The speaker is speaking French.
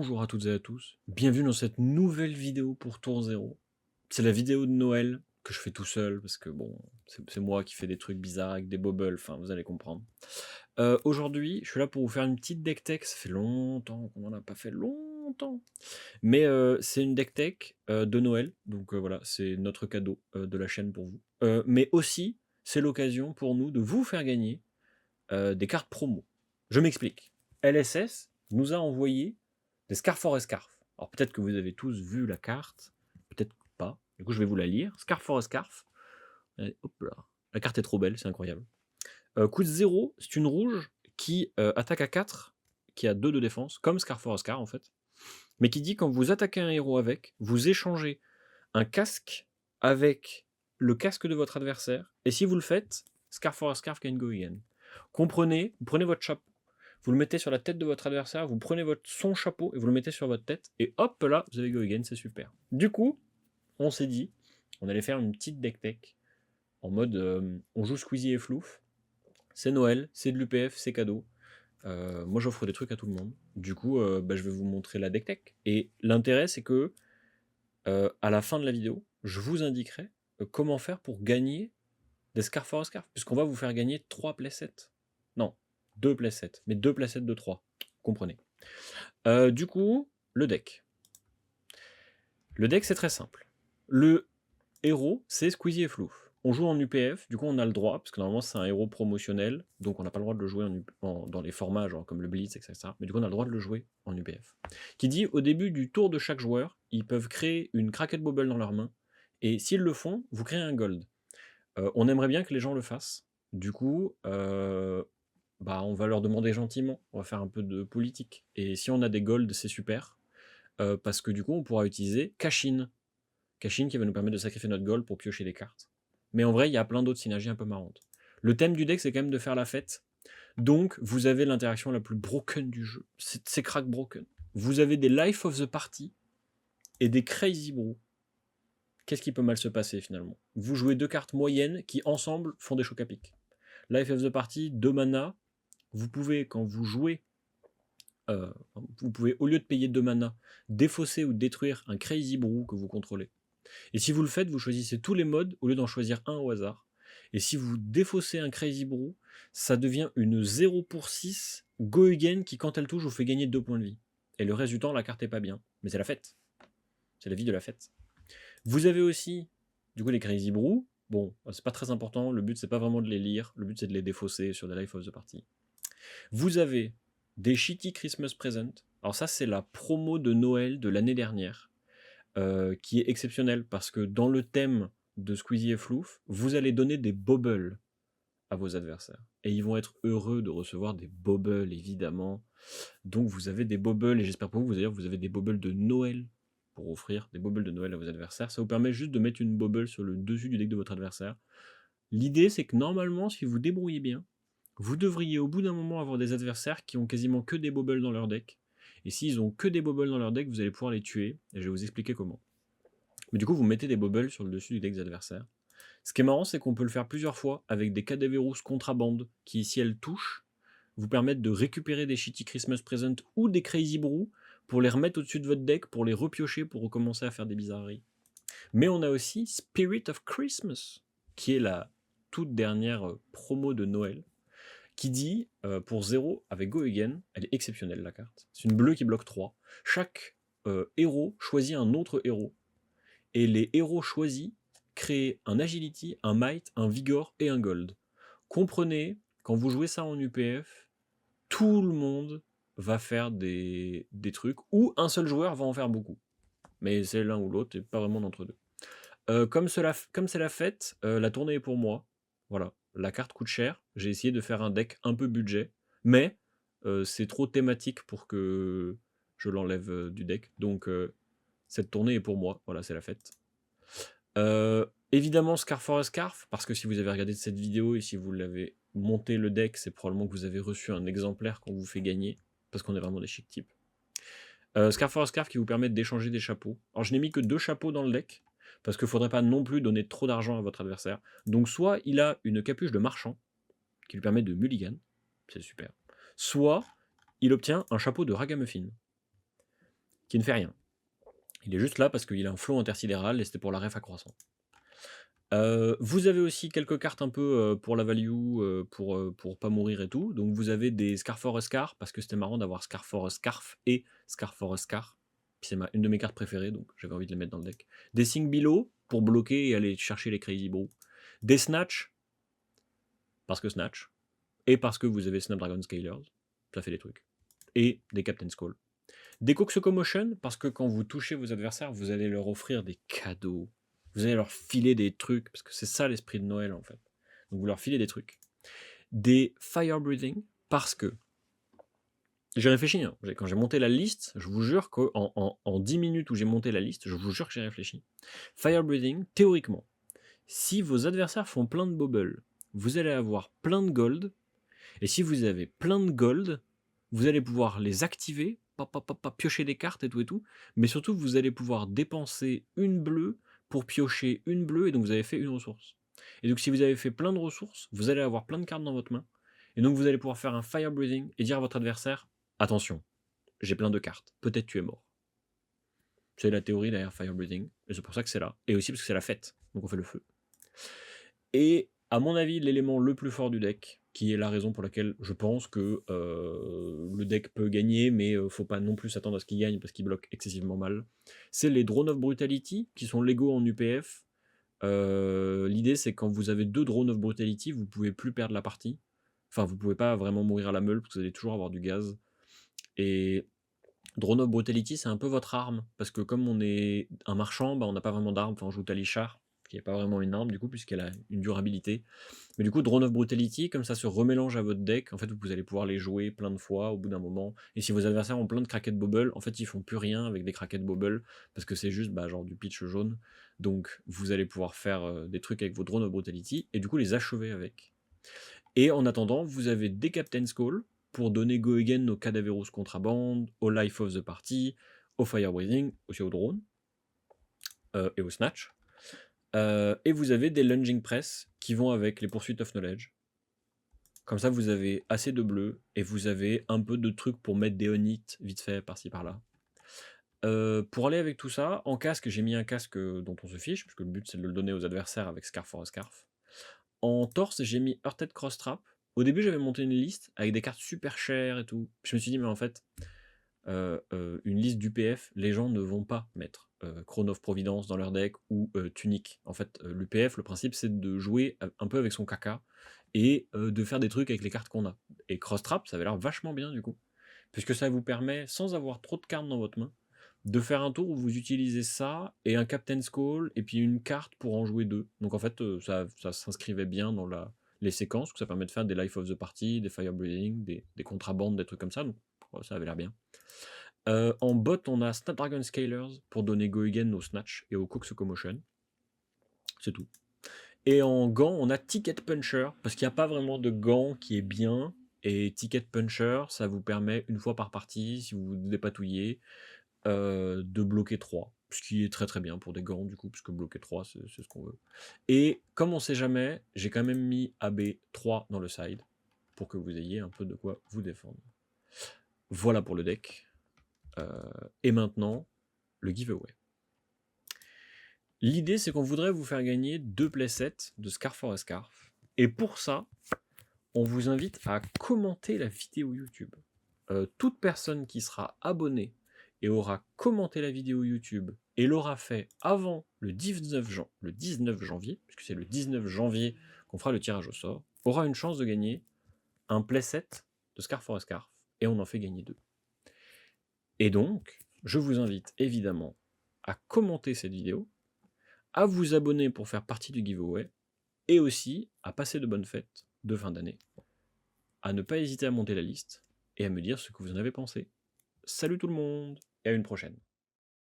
Bonjour à toutes et à tous, bienvenue dans cette nouvelle vidéo pour Tour 0. C'est la vidéo de Noël que je fais tout seul parce que bon, c'est moi qui fais des trucs bizarres avec des bubbles, enfin vous allez comprendre. Aujourd'hui, je suis là pour vous faire une petite deck tech, ça fait longtemps qu'on n'en a pas fait, longtemps. Mais c'est une deck tech de Noël, donc voilà, c'est notre cadeau de la chaîne pour vous. Mais aussi, c'est l'occasion pour nous de vous faire gagner des cartes promo. Je m'explique. LSS nous a envoyé des Scarf for a Scarf. Alors peut-être que vous avez tous vu la carte, peut-être pas. Du coup, je vais vous la lire. Scarf for a Scarf. Et hop là. La carte est trop belle, c'est incroyable. Coûte 0, c'est une rouge qui attaque à 4, qui a 2 de défense, comme Scarf for a Scarf en fait. Mais qui dit quand vous attaquez un héros avec, vous échangez un casque avec le casque de votre adversaire. Et si vous le faites, Scarf for a Scarf can go again. Comprenez, vous prenez votre chapeau, vous le mettez sur la tête de votre adversaire, vous prenez son chapeau et vous le mettez sur votre tête, et hop là, vous avez go again, c'est super. Du coup, on s'est dit, on allait faire une petite deck tech, en mode, on joue Squeezie et Flouf, c'est Noël, c'est de l'UPF, c'est cadeau. Moi j'offre des trucs à tout le monde. Du coup, je vais vous montrer la deck tech. Et l'intérêt, c'est que à la fin de la vidéo, je vous indiquerai comment faire pour gagner des Scarf for a Scarf, puisqu'on va vous faire gagner 3 playsets. Non, 2 playsets, mais 2 playsets de 3. Comprenez. Du coup, le deck. Le deck, c'est très simple. Le héros, c'est Squeezie et Flouf. On joue en UPF, du coup on a le droit, parce que normalement c'est un héros promotionnel, donc on n'a pas le droit de le jouer dans les formats genre comme le Blitz, etc. Mais du coup on a le droit de le jouer en UPF. Qui dit, au début du tour de chaque joueur, ils peuvent créer une Cracked Bobble dans leurs mains, et s'ils le font, vous créez un gold. On aimerait bien que les gens le fassent. Du coup, on va leur demander gentiment, on va faire un peu de politique. Et si on a des golds, c'est super, parce que du coup on pourra utiliser Cashin. Cashin qui va nous permettre de sacrifier notre gold pour piocher des cartes. Mais en vrai, il y a plein d'autres synergies un peu marrantes. Le thème du deck, c'est quand même de faire la fête. Donc, vous avez l'interaction la plus broken du jeu. C'est crack broken. Vous avez des Life of the Party et des Crazy Brew. Qu'est-ce qui peut mal se passer finalement? Vous jouez 2 cartes moyennes qui ensemble font des chocs à pic. Life of the Party, 2 mana. Vous pouvez, quand vous jouez, vous pouvez, au lieu de payer 2 mana, défausser ou détruire un Crazy Brew que vous contrôlez. Et si vous le faites, vous choisissez tous les modes au lieu d'en choisir un au hasard. Et si vous défaussez un Crazy Brew, ça devient une 0 pour 6 Go Again qui, quand elle touche, vous fait gagner 2 points de vie. Et le reste du temps, la carte est pas bien. Mais c'est la fête. C'est la vie de la fête. Vous avez aussi, du coup, les Crazy Brew. Bon, c'est pas très important. Le but, c'est pas vraiment de les lire. Le but, c'est de les défausser sur des Life of the Party. Vous avez des Shitty Christmas Present. Alors ça, c'est la promo de Noël de l'année dernière. Qui est exceptionnel parce que dans le thème de Squeezie et Flouf, vous allez donner des bobbles à vos adversaires. Et ils vont être heureux de recevoir des bobbles, évidemment. Donc vous avez des bobbles, et j'espère pour vous, d'ailleurs, vous avez des bobbles de Noël pour offrir des bobbles de Noël à vos adversaires. Ça vous permet juste de mettre une bobble sur le dessus du deck de votre adversaire. L'idée, c'est que normalement, si vous débrouillez bien, vous devriez au bout d'un moment avoir des adversaires qui ont quasiment que des bobbles dans leur deck. Et s'ils ont que des bobbles dans leur deck, vous allez pouvoir les tuer, et je vais vous expliquer comment. Mais du coup, vous mettez des bobbles sur le dessus du deck des adversaires. Ce qui est marrant, c'est qu'on peut le faire plusieurs fois avec des Cadaverous Contraband qui, si elles touchent, vous permettent de récupérer des Shitty Christmas Present ou des Crazy Brew pour les remettre au-dessus de votre deck, pour les repiocher, pour recommencer à faire des bizarreries. Mais on a aussi Spirit of Christmas, qui est la toute dernière promo de Noël, qui dit, pour 0, avec Go Again, elle est exceptionnelle la carte. C'est une bleue qui bloque 3. Chaque héros choisit un autre héros. Et les héros choisis créent un agility, un might, un vigor et un gold. Comprenez, quand vous jouez ça en UPF, tout le monde va faire des trucs, ou un seul joueur va en faire beaucoup. Mais c'est l'un ou l'autre, et pas vraiment d'entre deux. Comme c'est la fête, la tournée est pour moi. Voilà, la carte coûte cher. J'ai essayé de faire un deck un peu budget, mais c'est trop thématique pour que je l'enlève du deck. Donc cette tournée est pour moi. Voilà, c'est la fête. Évidemment Scarf for a Scarf, parce que si vous avez regardé cette vidéo et si vous l'avez monté le deck, c'est probablement que vous avez reçu un exemplaire qu'on vous fait gagner, parce qu'on est vraiment des chic types. Scarf for a Scarf qui vous permet d'échanger des chapeaux. Alors je n'ai mis que 2 chapeaux dans le deck, parce qu'il ne faudrait pas non plus donner trop d'argent à votre adversaire. Donc soit il a une capuche de marchand, qui lui permet de mulligan, c'est super. Soit il obtient un chapeau de ragamuffin. qui ne fait rien. Il est juste là parce qu'il a un flow intersidéral et c'était pour la ref accroissant. Vous avez aussi quelques cartes un peu, pour la value, pour pas mourir et tout. Donc vous avez des Scarf for a Scar, parce que c'était marrant d'avoir Scarf for a Scarf et Scarf for a Scar. Puis c'est une de mes cartes préférées, donc j'avais envie de les mettre dans le deck. Des Sing Below, pour bloquer et aller chercher les Crazy Bro. Des Snatch, parce que Snatch. Et parce que vous avez Snapdragon Scalers, ça fait des trucs. Et des Captain's Call. Des Cook Motion, parce que quand vous touchez vos adversaires, vous allez leur offrir des cadeaux. Vous allez leur filer des trucs, parce que c'est ça l'esprit de Noël en fait. Donc vous leur filez des trucs. Des Fire Breathing, parce que j'ai réfléchi. Hein. Quand j'ai monté la liste, je vous jure qu'en 10 minutes où j'ai monté la liste, je vous jure que j'ai réfléchi. Fire Breathing, théoriquement, si vos adversaires font plein de bobbles, vous allez avoir plein de gold. Et si vous avez plein de gold, vous allez pouvoir les activer, piocher des cartes et tout, mais surtout vous allez pouvoir dépenser une bleue pour piocher une bleue, et donc vous avez fait une ressource. Et donc si vous avez fait plein de ressources, vous allez avoir plein de cartes dans votre main, et donc vous allez pouvoir faire un Fire Breathing et dire à votre adversaire, attention, j'ai plein de cartes, peut-être tu es mort. C'est la théorie derrière Fire Breathing, et c'est pour ça que c'est là, et aussi parce que c'est la fête, donc on fait le feu. Et à mon avis, l'élément le plus fort du deck, qui est la raison pour laquelle je pense que le deck peut gagner, mais faut pas non plus s'attendre à ce qu'il gagne parce qu'il bloque excessivement mal, c'est les Drone of Brutality, qui sont légaux en UPF. L'idée, c'est quand vous avez 2 Drone of Brutality, vous pouvez plus perdre la partie. Enfin, vous pouvez pas vraiment mourir à la meule, parce que vous allez toujours avoir du gaz. Et Drone of Brutality, c'est un peu votre arme, parce que comme on est un marchand, bah, on n'a pas vraiment d'arme, enfin on joue Talichar, qui n'est pas vraiment une arme du coup, puisqu'elle a une durabilité. Mais du coup, Drone of Brutality, comme ça se remélange à votre deck, en fait vous allez pouvoir les jouer plein de fois au bout d'un moment. Et si vos adversaires ont plein de Cracked Bobble, en fait ils font plus rien avec des Cracked Bobble, parce que c'est juste genre du pitch jaune. Donc vous allez pouvoir faire des trucs avec vos Drone of Brutality, et du coup les achever avec. Et en attendant, vous avez des Captain's Call, pour donner Go Again au Cadaverous Contraband, au Life of the Party, au Fire Breathing, aussi au Drone, et au Snatch. Et vous avez des Lunging Press qui vont avec les Pursuit of Knowledge. Comme ça, vous avez assez de bleu, et vous avez un peu de trucs pour mettre des Onit vite fait par-ci par-là. Pour aller avec tout ça, en casque, j'ai mis un casque dont on se fiche, puisque le but c'est de le donner aux adversaires avec Scarf for a Scarf. En torse, j'ai mis Hearted Cross Trap. Au début, j'avais monté une liste avec des cartes super chères et tout. Je me suis dit, mais en fait, une liste d'UPF, les gens ne vont pas mettre Crown of Providence dans leur deck ou Tunic. En fait, l'UPF, le principe, c'est de jouer un peu avec son caca et de faire des trucs avec les cartes qu'on a. Et Cross Trap, ça avait l'air vachement bien du coup, puisque ça vous permet, sans avoir trop de cartes dans votre main, de faire un tour où vous utilisez ça et un Captain's Call et puis une carte pour en jouer 2. Donc en fait, ça s'inscrivait bien dans les séquences, que ça permet de faire des Life of the Party, des Fire Breathing, des contrabandes, des trucs comme ça. Donc ça avait l'air bien. En bot, on a Snapdragon Scalers pour donner Go Again au Snatch et au Cook Motion. C'est tout. Et en gant, on a Ticket Puncher, parce qu'il n'y a pas vraiment de gant qui est bien. Et Ticket Puncher, ça vous permet, une fois par partie, si vous vous dépatouillez, de bloquer 3. Ce qui est très très bien pour des gants, du coup, puisque bloquer 3, c'est ce qu'on veut. Et comme on sait jamais, j'ai quand même mis AB3 dans le side, pour que vous ayez un peu de quoi vous défendre. Voilà pour le deck. Et maintenant, le giveaway. L'idée, c'est qu'on voudrait vous faire gagner 2 playsets de Scarf for a Scarf. Et pour ça, on vous invite à commenter la vidéo YouTube. Toute personne qui sera abonnée et aura commenté la vidéo YouTube et l'aura fait avant le 19 janvier, puisque c'est le 19 janvier qu'on fera le tirage au sort, aura une chance de gagner un playset de Scarf for a Scarf. Et on en fait gagner 2. Et donc, je vous invite évidemment à commenter cette vidéo, à vous abonner pour faire partie du giveaway, et aussi à passer de bonnes fêtes de fin d'année, à ne pas hésiter à monter la liste, et à me dire ce que vous en avez pensé. Salut tout le monde, et à une prochaine.